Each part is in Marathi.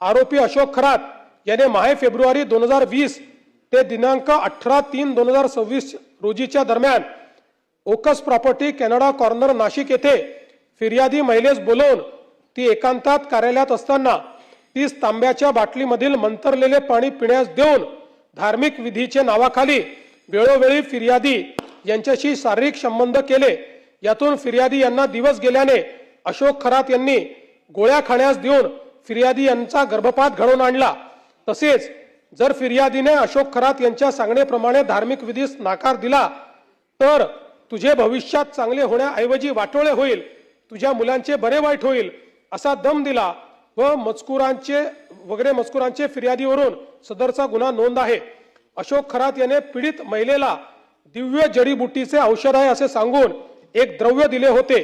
आरोपी अशोक खरात याने माहे फेब्रुवारी 2020 ते दिनांक 18/3/2026 रोजीच्या दरम्यान ओकस प्रॉपर्टी कॅनडा कॉर्नर नाशिक येथे फिर्यादी महिलेस बोलवून ती एकांतात कार्यालयात असताना 30 तांब्याच्या बाटलीमधील मंतरलेले पाणी पिण्यास देऊन धार्मिक विधीचे नावाखाली वेळोवेळी फिर्यादी यांच्याशी शारीरिक संबंध केले। यातून फिर्यादी यांना दिवस गेल्याने अशोक खरात यांनी गोळ्या खाण्यास देऊन फिर्यादी यांचा गर्भपात घडवून आणला। तसेच जर फिर्यादीने अशोक खरात यांच्या सांगण्याप्रमाणे धार्मिक विधीस नकार दिला तर तुझे भविष्यात चांगले होण्याऐवजी वाटोळे होईल, तुझ्या मुलांचे बरे वाईट होईल असा दम दिला व मजकुरांचे फिर्यादीवरून सदरचा गुन्हा नोंद आहे। अशोक खरात याने पीडित महिलेला दिव्य जडीबुटीचे औषध आहे असे सांगून एक द्रव्य दिले होते।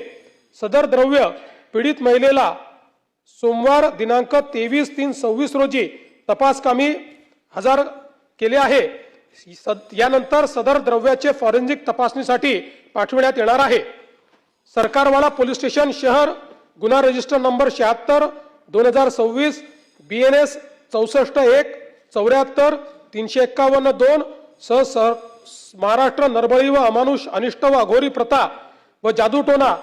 सदर द्रव्य पीडित महिलेला सोमवार दिनांक 23/3/26 रोजी तपासकामी हजर केले आहे। यानंतर सदर द्रव्याचे फॉरेन्सिक तपासणीसाठी पाठविण्यात येणार आहे। सरकारवाला पोलीस स्टेशन शहर गुन्हा रजिस्टर नंबर 76 2026 BNS 64 1 74 351 2 सह महाराष्ट्र नरबळी व अमानुष अनिष्ट व अघोरी प्रथा व जादूटोना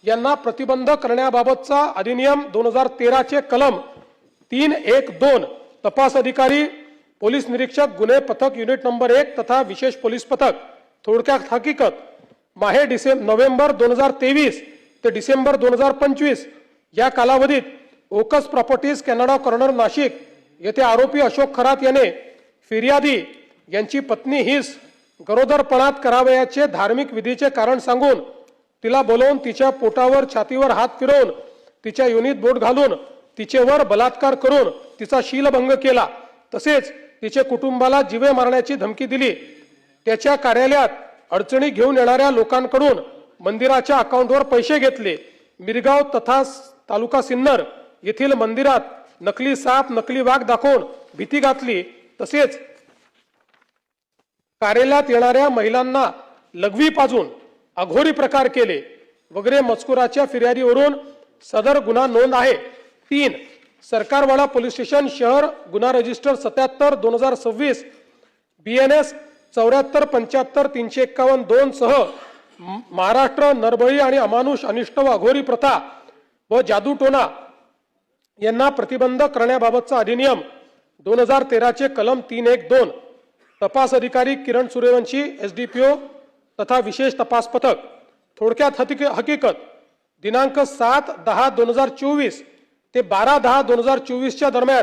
यांना प्रतिबंध करण्याबाबतचा अधिनियम 2013 चे कलम 312 तपास अधिकारी पोलीस निरीक्षक गुन्हे पथक युनिट नंबर 1 तथा विशेष पोलीस पथक थोडक्यात हकीकत माहे नोव्हेंबर 2023 ते डिसेंबर 2025 या कालावधीत ओकस प्रॉपर्टीज कॅनडा कॉर्नर नाशिक येथे आरोपी अशोक खरात याने फिर्यादी यांची पत्नी हिस गरोदरपणात करावयाचे धार्मिक विधीचे कारण सांगून तिला बोलवून तिच्या पोटावर छातीवर हात फिरवून तिच्या योनीत बोट घालून तिचेवर बलात्कार करून तिचा शीलभंग केला। तसेच तिचे कुटुंबाला जीवे मारण्याची धमकी दिली। त्याच्या कार्यालयात अडचणी घेऊन येणाऱ्या लोकांकडून मंदिराच्या अकाउंटवर पैसे घेतले। मिरगाव तथा तालुका सिन्नर येथील मंदिरात नकली साप नकली वाघ दाखवून भीती घातली। तसेच कार्यालयात येणाऱ्या महिलांना लघवी पाजून अघोरी प्रकार केले वगैरे मजकुराच्या फिर्यादीवरून सदर गुन्हा नोंद आहे। 3 सरकारवाला पोलीस स्टेशन शहर गुन्हा रजिस्टर 77 2026 BNS 74 75 351 2 सह महाराष्ट्र नरबळी आणि अमानुष अनिष्ट व अघोरी प्रथा व जादूटोना यांना प्रतिबंध करण्याबाबतचा अधिनियम 2013 चे कलम 312 तपास अधिकारी किरण सूर्यवंशी SDPO तथा विशेष तपास पथक थोडक्यात हकीकत दिनांक 7/10/2024 ते 12/10/2024 च्या दरम्यान